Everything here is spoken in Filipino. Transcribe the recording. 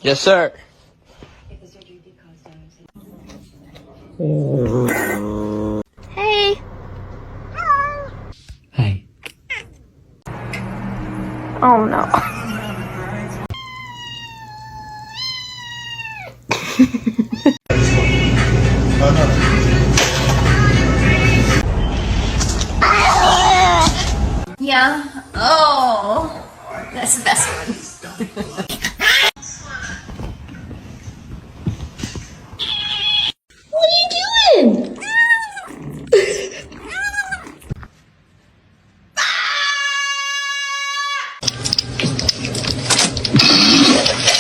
Yes, sir. Hey. Hi. Oh no. Yeah. Oh, that's the best one.